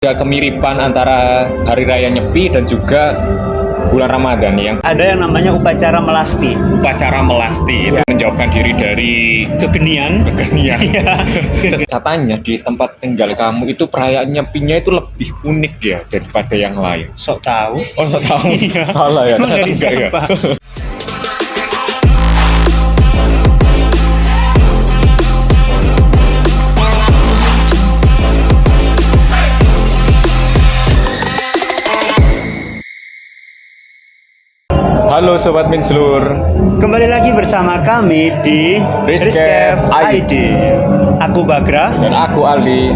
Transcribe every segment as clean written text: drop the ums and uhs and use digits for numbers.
Ada kemiripan antara hari raya Nyepi dan juga bulan Ramadan yang Ada yang namanya upacara melasti. upacara melasti itu menjauhkan diri dari Kegenian. kekenian. Iya. Katanya di tempat tinggal kamu itu perayaan Nyepinya itu lebih unik ya daripada yang lain. Sok tahu. Oh, nggak tahu. Iya. Salah ya. Emang Ternyata dari enggak ya. siapa? Halo Sobat Minslur. Kembali lagi bersama kami di Rizkev ID. Aku Bagra. Dan aku Aldi.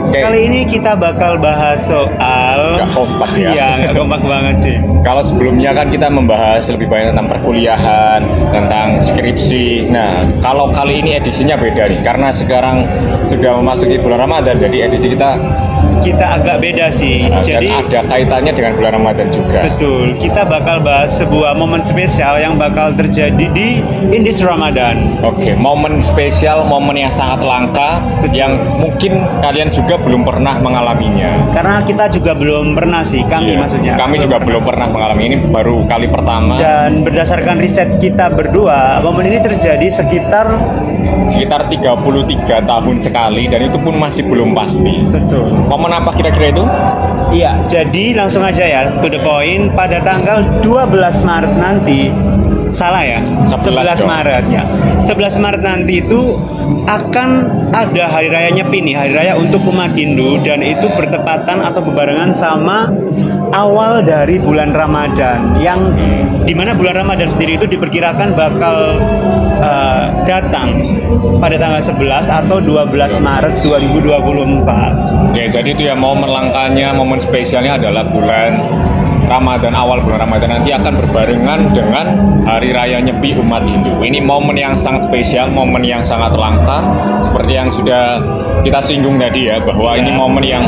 Oke, Kali ini kita bakal bahas soal nggak kompak ya. Iya, nggak kompak banget sih. Kalau sebelumnya kan kita membahas lebih banyak tentang perkuliahan, tentang skripsi. Nah, kalau kali ini edisinya beda nih, karena sekarang sudah memasuki bulan Ramadan, jadi edisi kita Agak beda sih. Jadi dan ada kaitannya dengan bulan Ramadan juga. betul, kita bakal bahas sebuah momen spesial yang bakal terjadi di Indis Ramadan. Oke, momen spesial, momen yang sangat langka, yang mungkin kalian juga belum pernah mengalaminya. Karena kita juga belum pernah sih, kami Iya, maksudnya. Kami juga belum pernah mengalami ini, baru kali pertama. Dan berdasarkan riset kita berdua, momen ini terjadi sekitar 33 tahun sekali, dan itu pun masih belum pasti. betul. Momen apa kira-kira itu? Iya, jadi langsung aja ya, to the point, pada tanggal 12 Maret nanti, salah ya? 11 dong. Maret ya. 11 Maret nanti itu akan ada Hari Raya Nyepi nih, Hari Raya untuk umat Hindu, dan itu bertepatan atau berbarengan sama awal dari bulan Ramadan, yang dimana bulan Ramadan sendiri itu diperkirakan bakal datang pada tanggal 11 atau 12 Maret 2024. Ya, jadi itu ya momen langkanya, momen spesialnya adalah bulan Ramadan, awal bulan Ramadan nanti akan berbarengan dengan Hari Raya Nyepi umat Hindu. Ini momen yang sangat spesial, momen yang sangat langka, seperti yang sudah kita singgung tadi ya, bahwa ini momen yang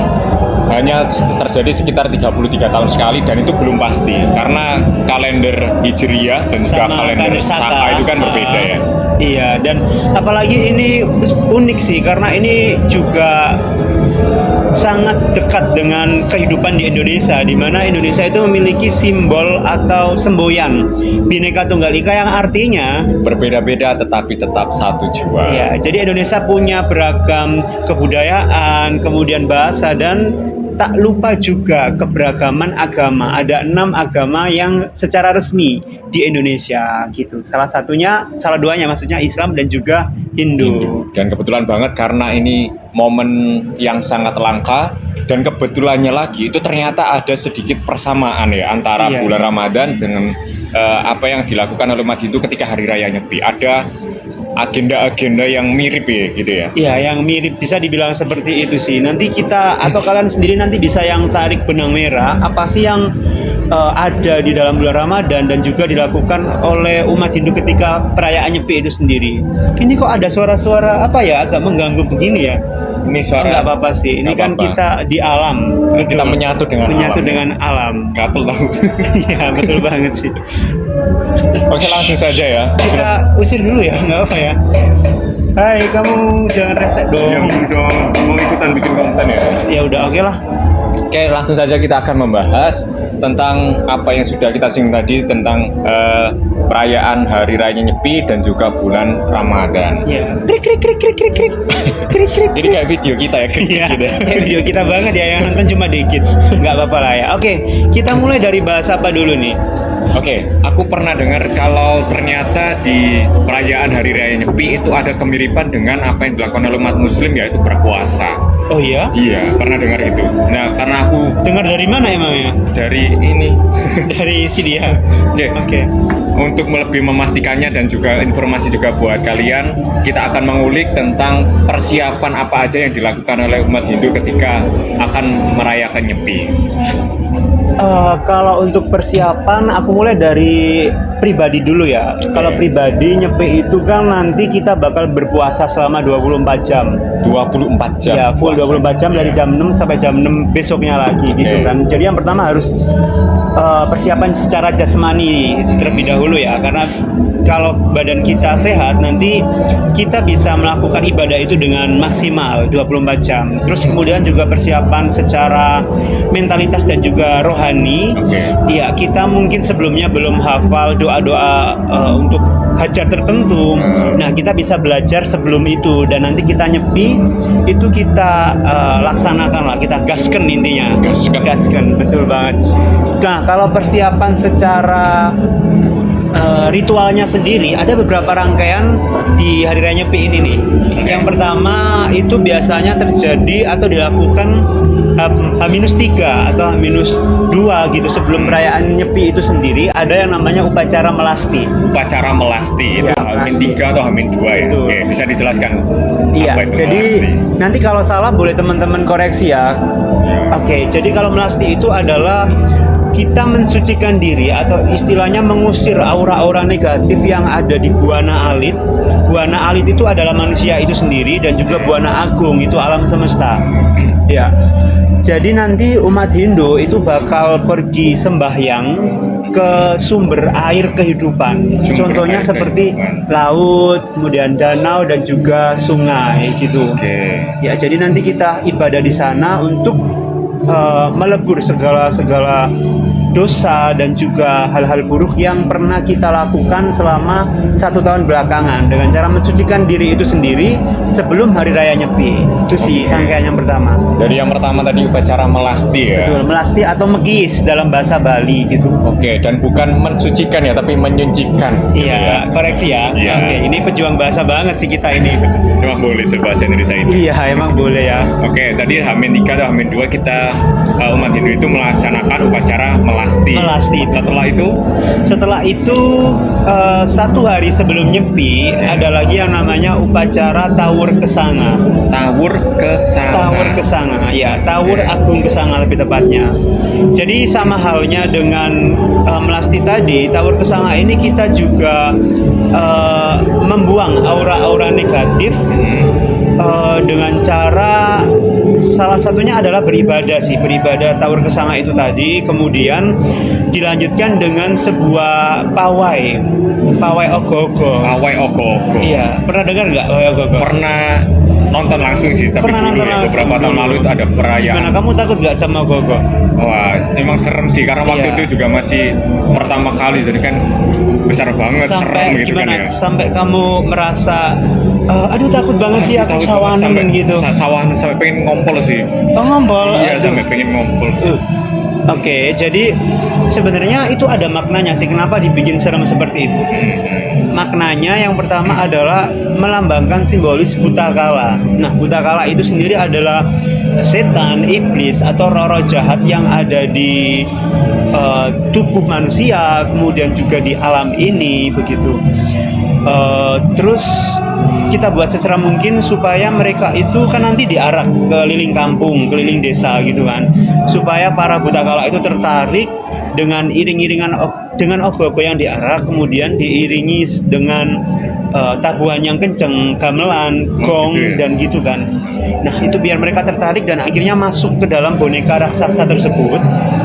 hanya terjadi sekitar 33 tahun sekali, dan itu belum pasti karena kalender Hijriyah dan juga Sama kalender kalender Saka. Saka itu kan berbeda ya. Iya, dan apalagi ini unik sih karena ini juga sangat dekat dengan kehidupan di Indonesia, di mana Indonesia itu memiliki simbol atau semboyan Bhinneka Tunggal Ika yang artinya Berbeda-beda tetapi tetap satu jua. ya, jadi Indonesia punya beragam kebudayaan, kemudian bahasa, dan tak lupa juga keberagaman agama. Ada 6 agama yang secara resmi di Indonesia gitu. Salah duanya maksudnya Islam dan juga Hindu. Dan kebetulan banget karena ini momen yang sangat langka, dan kebetulannya lagi itu ternyata ada sedikit persamaan ya antara Iya. bulan Ramadan dengan apa yang dilakukan oleh umat Hindu ketika Hari Raya Nyepi. Ada agenda-agenda yang mirip ya gitu ya. Iya, yang mirip, bisa dibilang seperti itu sih. Nanti kita atau kalian sendiri nanti bisa yang tarik benang merah apa sih yang ada di dalam bulan Ramadan dan juga dilakukan oleh umat Hindu ketika perayaan Nyepi itu sendiri. Ini kok ada suara-suara apa ya, agak mengganggu begini ya? Ini suara Nggak apa-apa sih. Ini Nggak kan apa-apa. kita di alam. Kita menyatu dengan alam. dengan alam. Gatel tahu. Iya, betul banget sih. Oke, langsung saja ya. Kita usir dulu ya, nggak apa ya. Hai, kamu jangan resek dong. dong, mau ikutan bikin konten ya. Ya udah, oke lah. Oke, langsung saja kita akan membahas tentang apa yang sudah kita singgung tadi tentang perayaan Hari Raya Nyepi dan juga bulan Ramadan. Ya. Krik krik krik krik krik krik. Krik krik. Jadi kayak video kita ya, Iya, gitu. kayak video kita banget ya, yang nonton cuma dikit. Nggak apa-apa lah ya. Oke, kita mulai dari bahas apa dulu nih? Oke, aku pernah dengar kalau ternyata di perayaan Hari Raya Nyepi itu ada kemiripan dengan apa yang dilakukan oleh umat Muslim, yaitu berpuasa. Oh iya? Iya, pernah dengar itu. Nah, karena aku Dengar dari mana emangnya? dari ini, Dari si dia. oke, Oke. untuk lebih memastikannya dan juga informasi juga buat kalian, kita akan mengulik tentang persiapan apa aja yang dilakukan oleh umat Hindu ketika akan merayakan Nyepi. Kalau untuk persiapan, aku mulai dari pribadi dulu ya. Kalau pribadi Nyepi itu kan nanti kita bakal berpuasa selama 24 jam. 24 jam. Ya, full puasa. 24 jam dari jam 6 sampai jam 6 besoknya lagi gitu kan. Jadi yang pertama harus persiapan secara jasmani terlebih dahulu ya, karena kalau badan kita sehat nanti kita bisa melakukan ibadah itu dengan maksimal 24 jam. Terus kemudian juga persiapan secara mentalitas dan juga rohani. Ya, kita mungkin sebelumnya belum hafal doa-doa untuk hajat tertentu. Nah, kita bisa belajar sebelum itu dan nanti kita Nyepi itu kita laksanakan lah, kita gasken intinya. Gasken, betul banget. Nah, kalau persiapan secara ritualnya sendiri ada beberapa rangkaian di Hari Raya Nyepi ini nih. Yang pertama itu biasanya terjadi atau dilakukan H-3 atau H-2 gitu sebelum perayaan Nyepi itu sendiri, ada yang namanya upacara melasti. Upacara melasti itu Ya, H-3 atau H-2 ya. Betul. Oke, bisa dijelaskan. Iya, apa itu jadi melasti? nanti kalau salah boleh teman-teman koreksi ya. Oke, jadi kalau melasti itu adalah kita mensucikan diri atau istilahnya mengusir aura-aura negatif yang ada di Buana Alit. Buana Alit itu adalah manusia itu sendiri dan juga Buana Agung itu alam semesta. Ya. Jadi nanti umat Hindu itu bakal pergi sembahyang ke sumber air kehidupan. Contohnya air seperti kehidupan. laut, kemudian danau dan juga sungai gitu. Ya, jadi nanti kita ibadah di sana untuk melebur segala dosa dan juga hal-hal buruk yang pernah kita lakukan selama 1 tahun belakangan dengan cara mensucikan diri itu sendiri sebelum Hari Raya Nyepi. Itu sih rangkaian yang pertama. Jadi yang pertama tadi upacara melasti ya. Betul, melasti atau megis dalam bahasa Bali gitu. Oke, dan bukan mensucikan ya, tapi menyucikan. Iya, koreksi ya. Iya. Oke, ini pejuang bahasa banget sih kita ini. Emang boleh berbahasa Indonesia ini. Iya, emang boleh ya. Oke, tadi H-3 atau H-2 kita umat Hindu itu melaksanakan upacara melasti. Melasti. Setelah itu 1 hari sebelum Nyepi ada lagi yang namanya upacara Tawur Kesanga. Tawur Kesanga. Tawur Kesanga, ya, Tawur Agung Kesanga lebih tepatnya. Jadi sama halnya dengan melasti tadi, Tawur Kesanga ini kita juga membuang aura-aura negatif dengan cara salah satunya adalah beribadah Tawur Kesanga itu tadi, kemudian dilanjutkan dengan sebuah pawai ogo-ogo. Pawai ogo-ogo. Iya, pernah dengar nggak pawai ogo-ogo? Pernah nonton langsung sih, tapi Pernah dulu nonton ya, langsung beberapa tahun dulu. lalu itu ada perayaan. Gimana, kamu takut nggak sama ogo-ogo? Wah, emang serem sih karena waktu Iya. itu juga masih pertama kali, jadi kan besar banget, serem Sampai gitu gimana? kan ya. Sampai kamu merasa aduh takut banget sih aku sawanan sampai, gitu. Sawanan sampai pengen ngompol sih. Oh, ngompol. Iya, Aduh. sampai pengen ngompol sih. Oke, jadi sebenarnya itu ada maknanya sih kenapa dibikin serem seperti itu. Maknanya yang pertama adalah melambangkan simbolis buta kala. Nah, buta kala itu sendiri adalah setan, iblis atau roh-roh jahat yang ada di tubuh manusia, kemudian juga di alam ini begitu. Terus kita buat sesera mungkin supaya mereka itu kan nanti diarak keliling kampung, keliling desa gitu kan, supaya para buta kala itu tertarik dengan iring-iringan dengan ogo-ogo yang diarak, kemudian diiringi dengan tabuhan yang kenceng, gamelan, gong, gitu ya. dan gitu kan. Nah, itu biar mereka tertarik dan akhirnya masuk ke dalam boneka raksasa tersebut.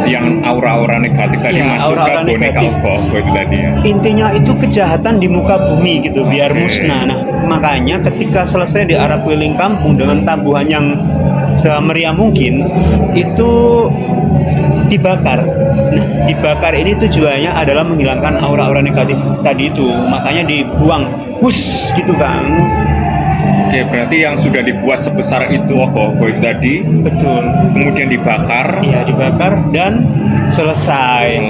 Yang aura-aura negatif tadi Iya, masuk ke aura-aura boneka negatif. ogo-ogo itu tadi ya. Intinya itu kejahatan di muka bumi gitu, biar Oke. musnah. Nah, makanya ketika selesai diarak keliling kampung dengan tabuhan yang semeriah mungkin, itu dibakar. Nah, dibakar ini tujuannya adalah menghilangkan aura-aura negatif tadi itu. Makanya dibuang, hus gitu kan. Oke, berarti yang sudah dibuat sebesar itu ogo-ogo itu tadi, Betul. kemudian dibakar, Iya, dibakar dan selesai.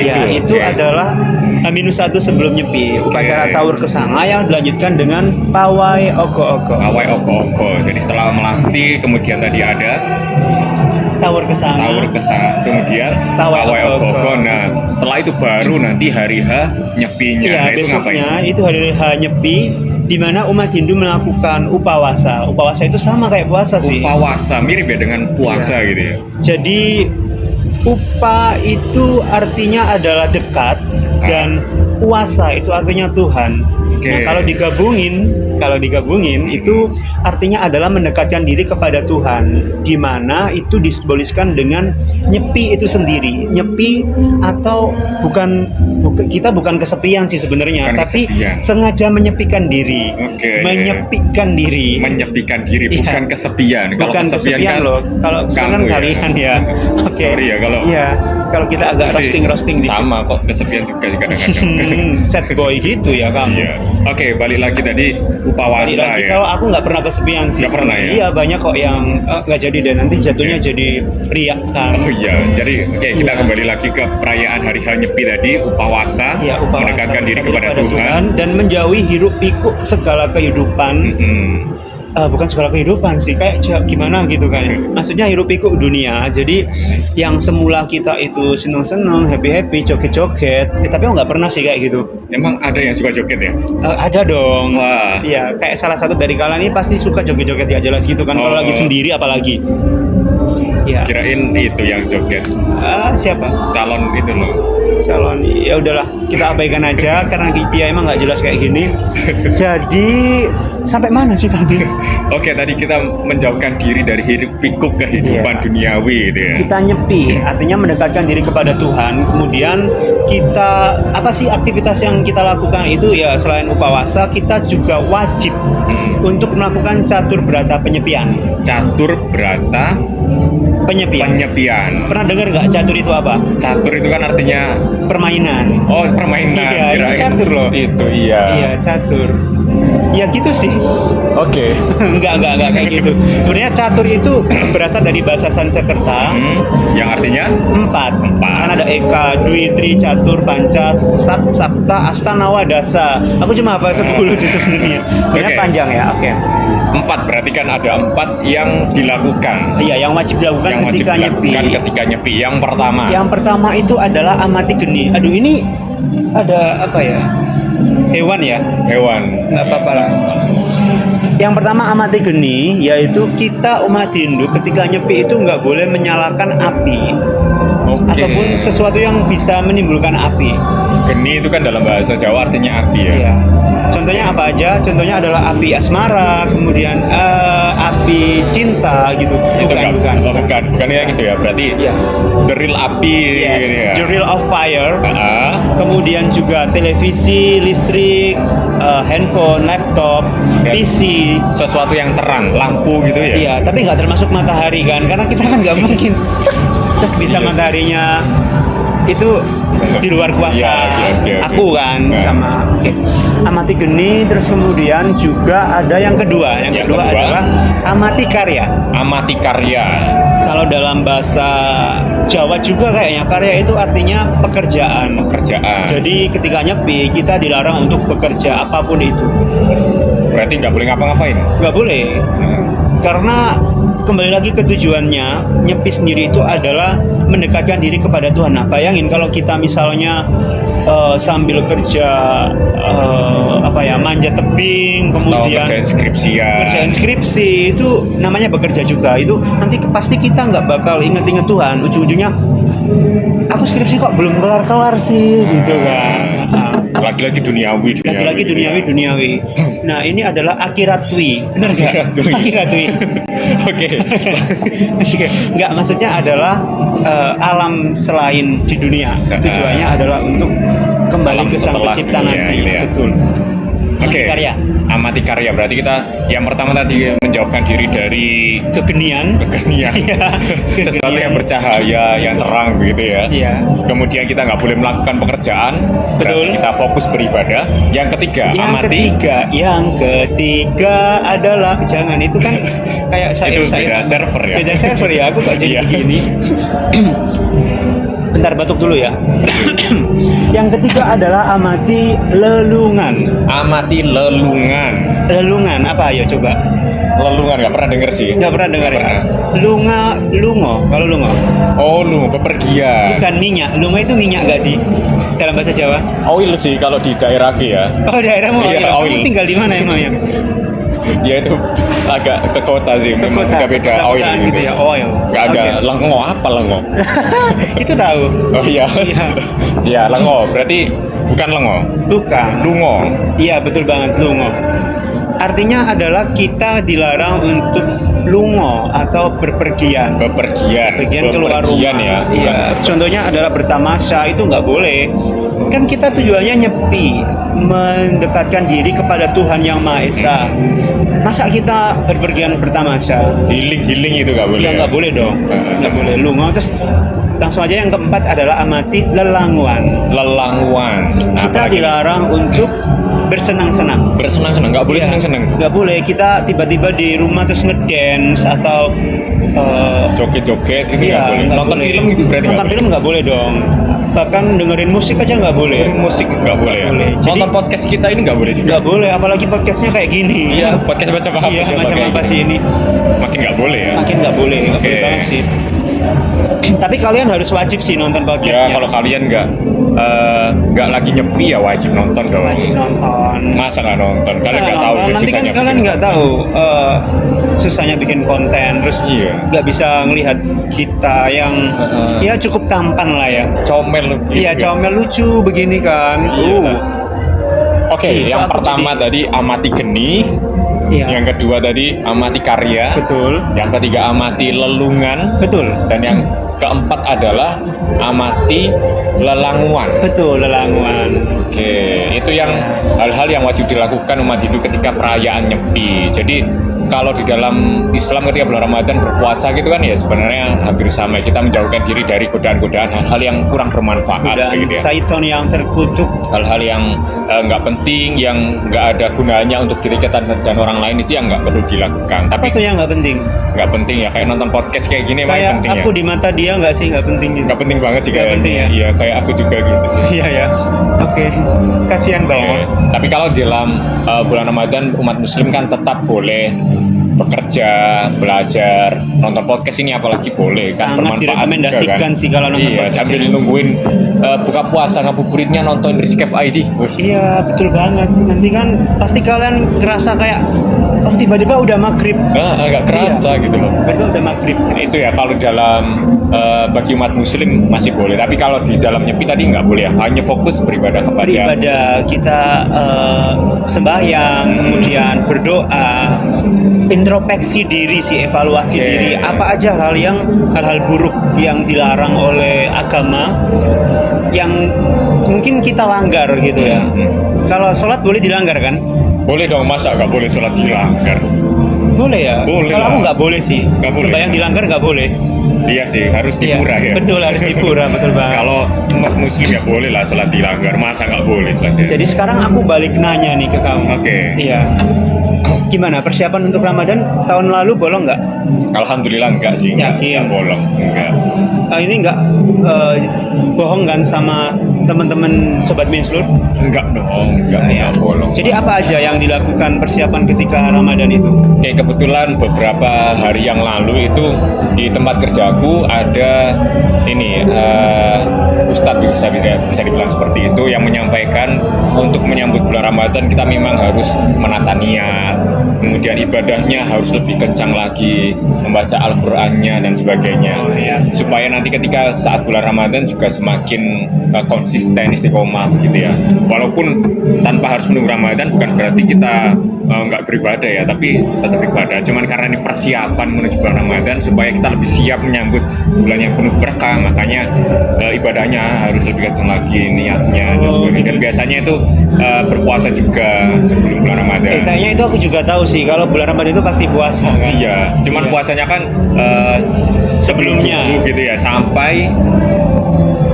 Iya, itu oke. adalah H-1 sebelum Nyepi, upacara Oke. Tawur Kesanga yang dilanjutkan dengan pawai ogo-ogo. Pawai ogo-ogo. Jadi setelah melasti, kemudian tadi ada Tawur Kesanga. Tawur Kesanga, kemudian Pawai pawai ogo-ogo. ogo-ogo. Nah, setelah itu baru nanti hari H Nyepinya. Iya, Nah, itu ngapain? besoknya itu hari H Nyepi, di mana umat Hindu melakukan upawasa. Upawasa itu sama kayak puasa sih. Upawasa, mirip ya dengan puasa gitu ya. Jadi upa itu artinya adalah dekat, dan kuasa itu artinya Tuhan. Oke. Nah, kalau digabungin itu artinya adalah mendekatkan diri kepada Tuhan, di mana itu disimboliskan dengan nyepi itu sendiri. Nyepi atau kita bukan kesepian sih sebenarnya, Bukan tapi kesepian. sengaja menyepikan diri. Oke. Menyepikan diri. Menyepikan diri, Iya. bukan kesepian. Kalau Bukan kesepian kan loh. Kalau sekarang ganggu kalian ya. Oke. Sorry ya kalau Iya, kalau kita agak sih roasting dikit. sama kok, kesepian juga sih kadang-kadang. Sad boy gitu ya kamu. Iya. Oke, balik lagi tadi upawasa Balik lagi, ya. kalau aku nggak pernah kesepian sih. Nggak pernah ya? Iya, banyak kok yang nggak jadi dan nanti jatuhnya Oke. jadi riak kan. Oh iya, jadi oke, kita Iya. kembali lagi ke perayaan Hari H Nyepi tadi, upawasa, Iya, upawasa, mendekatkan diri kepada Tuhan. dan menjauhi hiruk pikuk segala kehidupan. Mm-mm. Bukan segala kehidupan sih, kayak gimana gitu kan. Maksudnya hiruk pikuk dunia. Jadi yang semula kita itu seneng-seneng, happy-happy, joget-joget, tapi aku nggak pernah sih kayak gitu. Emang ada yang suka joget ya? Ada dong. Wah. Iya, kayak salah satu dari kalian ini pasti suka joget-joget ya jelas gitu kan. Kalau Oh. lagi sendiri apalagi. Iya. Kirain itu yang joget Siapa? calon itu loh. Calon. Ya udahlah, kita abaikan aja karena dia emang nggak jelas kayak gini. Jadi sampai mana sih tadi? Oke, tadi kita menjauhkan diri dari hiruk pikuk kehidupan Iya. duniawi gitu ya. Kita nyepi, artinya mendekatkan diri kepada Tuhan. Kemudian kita apa sih aktivitas yang kita lakukan itu ya selain upawasa kita juga wajib untuk melakukan catur berata penyepian. Catur berata Penyepian. penyepian. Pernah dengar nggak catur itu apa? Catur itu kan artinya Permainan. permainan. Iya, ini Kirain catur loh. Itu iya. Iya, catur. Ya gitu sih. Oke. enggak kayak gitu. Sebenarnya catur itu berasal dari bahasa Sanskerta. Yang artinya Empat. Kan ada Eka, Dwi, Tri, Catur, Panca, Sat, Sapta, Asta, Nawa, Dasa. Aku cuma hafal 10 sih sebenarnya. Sebenarnya Oke. panjang ya. Oke. 4, berarti kan ada 4 yang dilakukan. Iya, yang wajib dilakukan Yang wajib ketika nyepi. dilakukan ketika nyepi. Yang pertama. Yang pertama itu adalah amati geni. Aduh, ini ada apa ya? Hewan ya? Hewan. Nggak apa-apa lah. Yang pertama amati geni, yaitu kita umat Hindu ketika nyepi itu nggak boleh menyalakan api Oke. ataupun sesuatu yang bisa menimbulkan api. Geni itu kan dalam bahasa Jawa artinya api ya. Iya. Contohnya apa aja? Contohnya adalah api asmara, kemudian api cinta gitu. Itu Bukan. bukan ya gitu ya. Berarti Iya. the real api Yes, gitu ya. the real of fire. Ah, Kemudian juga televisi, listrik, handphone, laptop, Dan- PC. sesuatu yang terang, lampu gitu ya. Iya, tapi nggak termasuk matahari kan, karena kita kan nggak mungkin terus bisa Iya sih. mataharinya itu di luar kuasa Iya, oke. aku kan Nah. sama. Oke. Amati geni, terus kemudian juga ada yang kedua. Yang Yang kedua kedua? adalah amati karya. Amati karya. Kalau dalam bahasa Jawa juga kayaknya karya itu artinya pekerjaan. Kerjaan. Jadi ketika nyepi kita dilarang untuk bekerja apapun itu. Berarti nggak boleh ngapa-ngapain. Nggak boleh. Karena kembali lagi ke tujuannya, nyepi sendiri itu adalah mendekatkan diri kepada Tuhan. Nah, bayangin kalau kita misalnya sambil kerja manjat tebing, Atau kemudian kerjaan skripsian. kerjaan skripsi, itu namanya bekerja juga. Itu nanti pasti kita nggak bakal inget-inget Tuhan. Ujung-ujungnya aku skripsi kok belum kelar-kelar sih, gitu kan. Lagi-lagi duniawi. Lagi-lagi duniawi. Nah, ini adalah akhiratwi. Benar nggak? Akhiratwi. Akhiratwi. Oke. Nggak, maksudnya adalah alam selain di dunia. Tujuannya adalah untuk kembali Alam ke sang setelah pencipta dunia, nanti. gitu ya. Betul. Oke. Karya. Amati karya. Berarti kita yang pertama tadi menjauhkan diri dari Kegenian. kegenian. Iya. Sesuatu yang bercahaya, yang terang begitu ya. Iya. Kemudian kita nggak boleh melakukan pekerjaan. Berarti Betul. kita fokus beribadah. Yang ketiga, Yang ketiga adalah jangan, itu kan kayak Itu saya beda server ya. Beda server ya, aku kok jadi Iya. begini. Bentar, batuk dulu ya. Yang ketiga adalah amati lelungan. Amati lelungan. Lelungan apa, ayo coba. Lelungan nggak pernah denger sih. Nggak pernah dengar Nggak ya? pernah. Lungo. Kalau lungo Oh, lu bepergian. bukan minyak. Lungo itu minyak gak sih dalam bahasa Jawa? Oil sih kalau di daerah ya. Oh, daerahmu Iya, oil. oil. Kamu tinggal di mana emangnya? Ya itu agak ke kota sih, memang Kota, beda oil kota-kotaan gitu ya, oil. Nggak ada Oke. lengo, apa lengo? Itu tahu. Oh iya, Iya. iya lengo. Berarti bukan lengo, Bukan. lungo. Iya, betul banget, lungo. Artinya adalah kita dilarang untuk lungo atau berpergian. Bepergian Keluar Bepergian rumah. ya, Iya. Contohnya adalah bertamasya, itu nggak boleh. Kan kita tujuannya nyepi, mendekatkan diri kepada Tuhan yang Maha Esa. Masa kita berpergian bertamasya? healing itu nggak boleh. Ya nggak boleh dong, nggak boleh lungo. Terus langsung aja yang keempat adalah amati lelanguan. Lelanguan. Kita Apalagi? dilarang untuk bersenang-senang. Bersenang-senang, nggak boleh Iya, senang-senang. nggak boleh. Kita tiba-tiba di rumah terus ngedance atau Joget-joget itu iya, nggak boleh. nggak Nonton boleh. film itu berarti Nonton film nggak boleh dong. Bahkan dengerin musik aja nggak boleh. Dengerin musik nggak boleh ya. boleh. Jadi- Nonton podcast kita ini nggak boleh juga. Nggak boleh, apalagi podcastnya kayak gini. Iya, podcast macam apa? Iya, coba macam kayak apa gini. sih ini? Makin nggak boleh ya. Makin nggak boleh, nggak boleh Oke. banget sih. Tapi kalian harus wajib sih nonton Ya podcastnya. kalau kalian nggak lagi nyepi ya wajib nonton dong. Wajib nonton. Masa nggak nonton? Kalian nggak Nonton. tahu itu Nanti kan susahnya kalian bikin nggak konten. tahu susahnya bikin konten, terus Iya. nggak bisa ngelihat kita yang ya cukup tampan lah ya. Comel. Iya, gitu ya. comel lucu begini kan. Iya. Oke, Itu yang aku pertama tadi amati geni, Iya. yang kedua tadi amati karya, Betul. yang ketiga amati lelungan, Betul. dan yang keempat adalah amati lelanguan. Betul, lelanguan. Oke, itu yang hal-hal yang wajib dilakukan umat Hindu ketika perayaan Nyepi. Jadi kalau di dalam Islam ketika bulan Ramadan berpuasa gitu kan ya sebenarnya hampir sama. Kita menjauhkan diri dari godaan-godaan hal-hal yang kurang bermanfaat Dan gitu ya. Saiton yang terkutuk. Hal-hal yang nggak penting, yang nggak ada gunanya untuk diri kita dan orang lain itu yang nggak perlu dilakukan. Apa Tapi tuh yang nggak penting? nggak penting ya, kayak nonton podcast kayak gini emang Kayak penting ya. aku di mata dia nggak sih, nggak penting gitu. Nggak penting banget sih Nggak kayaknya. penting ya? Iya, kayak aku juga gitu sih. Iya ya. Oke. Kasihan Oke. banget. Tapi kalau dalam bulan Ramadan umat Muslim kan tetap boleh bekerja, belajar, nonton podcast ini apalagi boleh kan, Sangat bermanfaat direkomendasikan juga, kan? sih kalau nonton iya, podcast sambil ini. nungguin buka puasa ngabuburitnya nonton Rizkef ID. Wih, Iya, betul banget. Nanti kan pasti kalian ngerasa kayak oh tiba-tiba udah maghrib. agak kerasa gitu loh. Tiba-tiba udah maghrib. Itu ya kalau dalam bagi umat Muslim masih boleh, tapi kalau di dalam Nyepi tadi nggak boleh ya, hanya fokus beribadah kepada Beribadah, kita sembahyang, kemudian berdoa, introspeksi diri sih, evaluasi Oke. diri. Apa aja hal-hal buruk yang dilarang oleh agama yang mungkin kita langgar gitu ya. Kalau sholat boleh dilanggar kan? Boleh dong, masa nggak boleh sholat dilanggar? Boleh ya. Boleh Kalau lah. aku nggak boleh sih. Nggak boleh. Sembahyang dilanggar nggak boleh. Iya sih, harus dipura Iya, ya. betul, harus dipura, betul banget. Kalau umat Muslim ya boleh lah sholat dilanggar, masa nggak boleh sholat dilanggar? Jadi sekarang aku balik nanya nih ke kamu. Oke. Iya. Gimana persiapan untuk Ramadan tahun lalu bolong nggak? Alhamdulillah enggak sih, enggak, Yakin? enggak bolong, enggak. Ini nggak bohong kan sama teman-teman sobat Minslur? Enggak dong, enggak bolong. Jadi apa aja yang dilakukan persiapan ketika Ramadan itu? Kayak kebetulan beberapa hari yang lalu itu di tempat kerjaku ada ini Ustadz bisa dibilang seperti itu yang menyampaikan untuk menyambut bulan Ramadan kita memang harus menata niat, kemudian ibadahnya harus lebih kencang lagi, membaca Al-Qur'annya dan sebagainya. Oh, iya. Supaya nanti ketika saat bulan Ramadan juga semakin konsisten istiqomah begitu ya. Walaupun tanpa harus menunggu Ramadan bukan berarti kita nggak beribadah ya, tapi tetap beribadah. Cuman karena ini persiapan menuju bulan Ramadan supaya kita lebih siap menyambut bulan yang penuh berkah, makanya ibadahnya harus lebih kencang lagi, niatnya dan sebagainya. Dan biasanya itu berpuasa juga sebelum bulan Ramadan. Kayaknya itu aku juga tahu sih. Kalau bulan Ramadan itu pasti puasa kan? Iya, cuman Iya. puasanya kan Sebelumnya. subuh gitu ya sampai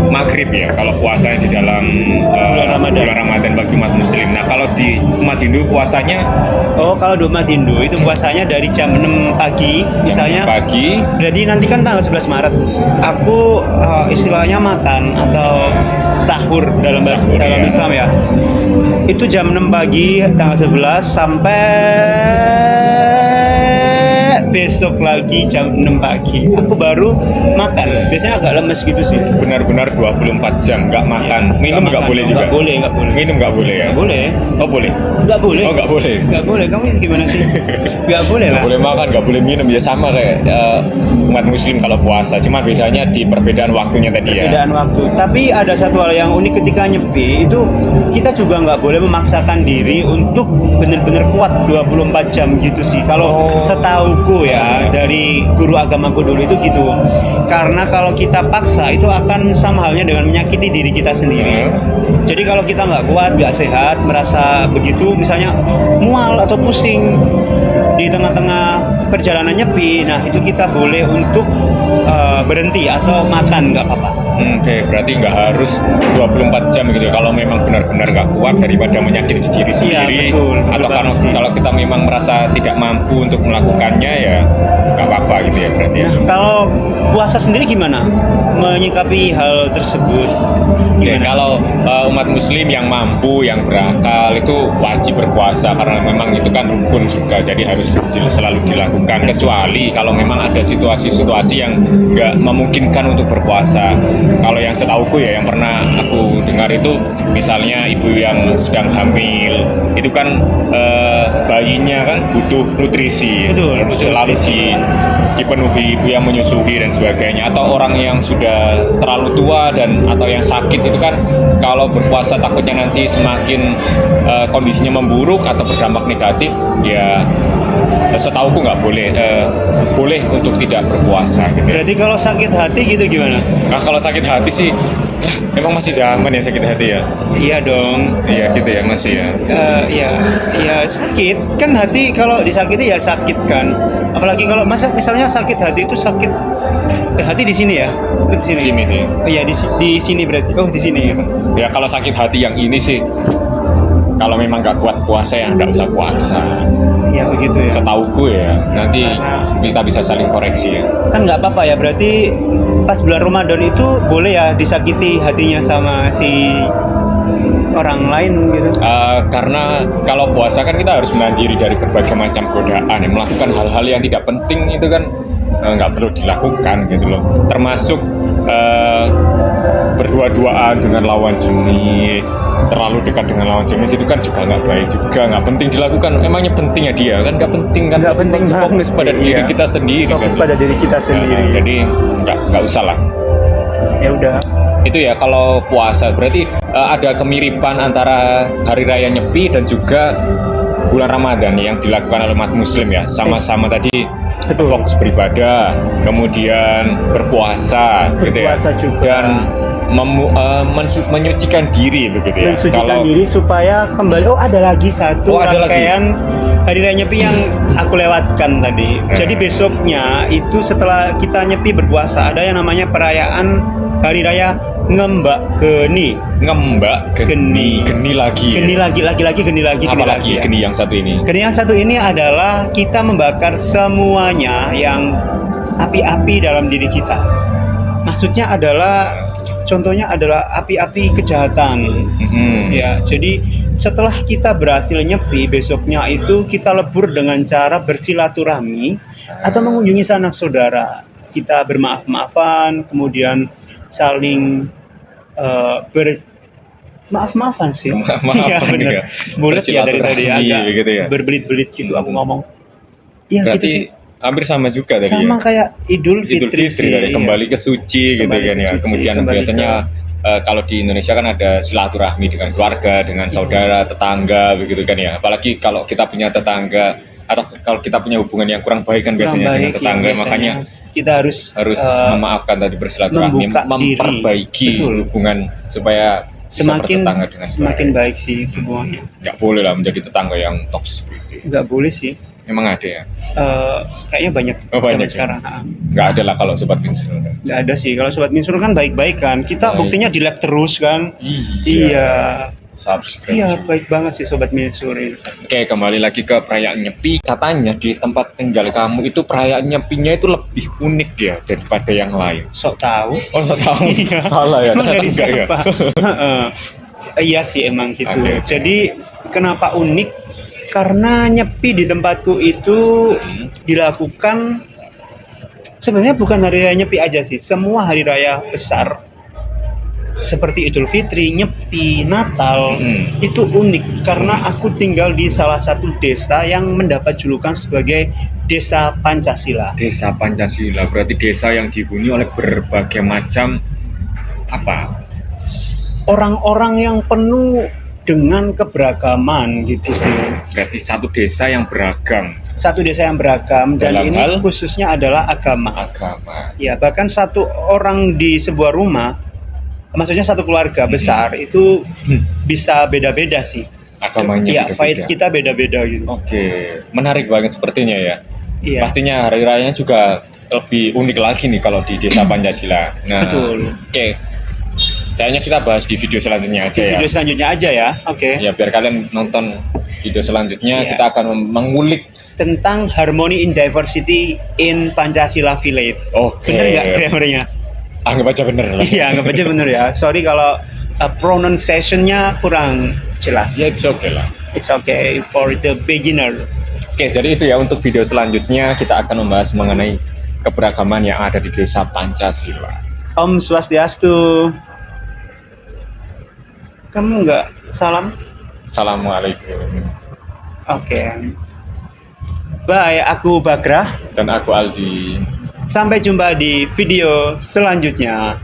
maghrib ya. Kalau puasanya di dalam bulan Ramadan bagi umat Muslim. Nah kalau di umat Hindu puasanya Oh, kalau di umat Hindu itu puasanya dari jam 6 pagi, misalnya. jam pagi. Jadi nanti kan tanggal 11 Maret. Aku istilahnya makan atau sahur dalam bahasa Sahur, dalam ya. Islam ya. Itu jam 6 pagi tanggal 11 sampai besok lagi jam 6 pagi aku baru makan. Biasanya agak lemes gitu sih. Benar-benar 24 jam nggak makan, minum nggak boleh juga. Nggak boleh, nggak boleh. Minum nggak boleh ya? Nggak boleh. Oh boleh. Nggak boleh. Oh nggak boleh. Nggak boleh. Kamu gimana sih? Nggak boleh lah. Nggak boleh makan, nggak boleh minum ya sama kayak umat muslim kalau puasa. Cuma bedanya di perbedaan waktunya tadi ya. Perbedaan waktu. Tapi ada satu hal yang unik ketika nyepi itu kita juga nggak boleh memaksakan diri untuk benar-benar kuat 24 jam gitu sih. Kalau setauku ya dari guru agamaku dulu itu gitu. Karena kalau kita paksa itu akan sama halnya dengan menyakiti diri kita sendiri. Jadi kalau kita nggak kuat, nggak sehat, merasa begitu, misalnya mual atau pusing di tengah-tengah perjalanan nyepi, nah itu kita boleh untuk berhenti atau makan nggak apa-apa. Oke, berarti nggak harus 24 jam gitu. Kalau memang benar-benar nggak kuat daripada menyakiti diri sendiri, betul atau banget sih. kalau kita memang merasa tidak mampu untuk melakukannya ya nggak apa-apa gitu ya berarti. Ya. Nah, kalau puasa sendiri gimana menyikapi hal tersebut? Oke, Gimana? kalau umat muslim yang mampu, yang berakal itu wajib berpuasa karena memang itu kan rukun juga, jadi harus selalu dilakukan. Kecuali kalau memang ada situasi-situasi yang nggak memungkinkan untuk berpuasa. Kalau yang setauku ya, yang pernah aku dengar itu, misalnya ibu yang sedang hamil, itu kan bayinya kan butuh nutrisi, Betul, selalu dipenuhi ibu yang menyusui dan sebagainya. Atau orang yang sudah terlalu tua dan atau yang sakit itu kan kalau berpuasa takutnya nanti semakin kondisinya memburuk atau berdampak negatif, ya setauku nggak boleh boleh untuk tidak berpuasa gitu. Berarti kalau sakit hati gitu gimana? Nah kalau sakit hati sih emang masih zaman ya sakit hati ya. Iya dong. Iya gitu ya masih ya. Ya sakit kan hati, kalau disakiti ya sakit kan. Apalagi kalau misalnya sakit hati itu sakit hati di sini ya, di sini. Sini sih. Oh iya di sini berarti. Oh di sini. Ya kalau sakit hati yang ini sih, kalau memang nggak kuat puasa ya nggak usah puasa. Ya begitu ya. Setauku ya, nanti kita bisa saling koreksi ya. Kan nggak apa-apa ya, berarti pas bulan Ramadan itu boleh ya disakiti hatinya sama si orang lain gitu. Karena kalau puasa kan kita harus menahan diri dari berbagai macam godaan ya. Melakukan hal-hal yang tidak penting itu kan nggak perlu dilakukan gitu loh. Termasuk berdua-duaan dengan lawan jenis, terlalu dekat dengan lawan jenis itu kan juga nggak baik juga, nggak penting dilakukan. Emangnya pentingnya dia kan nggak penting kan? Nggak penting fokus pada sih, diri iya. kita sendiri. Fokus kan? pada diri kita sendiri. Jadi nggak usah lah. Ya udah. Itu ya kalau puasa berarti ada kemiripan antara hari raya Nyepi dan juga bulan Ramadan yang dilakukan oleh umat muslim ya, sama-sama tadi Betul. fokus beribadah, kemudian berpuasa gitu ya, Berpuasa juga. dan menyucikan diri begitu ya. Mensucikan diri supaya kembali. Oh ada lagi satu Oh, ada rangkaian hari raya Nyepi yang aku lewatkan tadi. Jadi besoknya itu setelah kita Nyepi berpuasa ada yang namanya perayaan hari raya Ngembak Geni. Ngembak geni lagi. Geni lagi geni lagi. Apalagi ya. geni yang satu ini. Geni yang satu ini adalah kita membakar semuanya yang api-api dalam diri kita. Maksudnya adalah, contohnya adalah api-api kejahatan. Ya, jadi setelah kita berhasil nyepi, besoknya itu kita lebur dengan cara bersilaturahmi atau mengunjungi sanak saudara. Kita bermaaf-maafan, kemudian saling maaf-maafan sih. Maaf-maafan Iya, bener. juga. Bulat ya dari tadi Bersilaturahmi agak gitu ya. berbelit-belit gitu aku ngomong. Iya gitu Berarti sih. hampir sama juga tadi Sama ya. kayak Idul Idul Fitri Fitri tadi iya. kembali ke suci gitu Kembali kan ke ya. suci, Kemudian kembali biasanya kalau di Indonesia kan ada silaturahmi dengan keluarga, dengan saudara, tetangga begitu kan ya. Apalagi kalau kita punya tetangga atau kalau kita punya hubungan yang kurang baik kan biasanya Kurang dengan baik, tetangga, ya, makanya kita harus memaafkan tadi bersilaturahmi, membuka diri. memperbaiki Betul. hubungan supaya bisa semakin bertetangga dengan semakin baik. baik sih hubungannya. Nggak boleh lah menjadi tetangga yang toksik. Nggak boleh sih. Emang ada ya? Kayaknya banyak. Oh, banyak zaman sekarang. Nggak ada lah kalau sobat Vincent. Nggak ada sih. Kalau sobat Minsur kan baik-baik kan. Kita Baik. buktinya di lab terus kan. Iya. Subscribe. Iya, baik banget sih sobat Minsur ini. Oke, kembali lagi ke perayaan Nyepi. Katanya di tempat tinggal kamu itu perayaan Nyepinya itu lebih unik ya daripada yang lain. Sok tahu. Oh, nggak tahu. Iya. Salah ya. Emang Ternyata dari enggak ya. siapa? Iya sih emang gitu. Oke. Jadi kenapa unik? Karena nyepi di tempatku itu dilakukan sebenarnya bukan hari raya nyepi aja sih, semua hari raya besar seperti Idul Fitri, Nyepi, Natal itu unik karena aku tinggal di salah satu desa yang mendapat julukan sebagai Desa Pancasila. Desa Pancasila berarti desa yang dihuni oleh berbagai macam apa? Orang-orang yang penuh dengan keberagaman gitu sih. Berarti satu desa yang beragam. Satu desa yang beragam dan Dalam ini hal khususnya adalah agama. agama. Ya, bahkan satu orang di sebuah rumah, maksudnya satu keluarga besar itu bisa beda-beda sih. Agamanya Iya, beda-beda. fight kita beda-beda gitu. Oke, menarik banget sepertinya ya. Iya. Pastinya hari rayanya juga lebih unik lagi nih kalau di Desa Pancasila. Nah, Betul. Oke. Kayaknya kita bahas di video selanjutnya aja Di ya. video selanjutnya aja ya. Oke. Ya biar kalian nonton video selanjutnya, Iya. kita akan mengulik. Tentang harmony in diversity in Pancasila Village. Oke. Bener nggak grammarnya? Anggap aja bener lah. Iya, anggap aja bener ya. Sorry kalau pronunciation-nya kurang jelas. Ya, it's okay lah. It's okay for the beginner. Oke, jadi itu ya untuk video selanjutnya kita akan membahas mengenai keberagaman yang ada di Desa Pancasila. Om Swastiastu. Kamu nggak salam? Assalamualaikum. Oke. Bye, aku Bagrah. Dan aku Aldi. Sampai jumpa di video selanjutnya.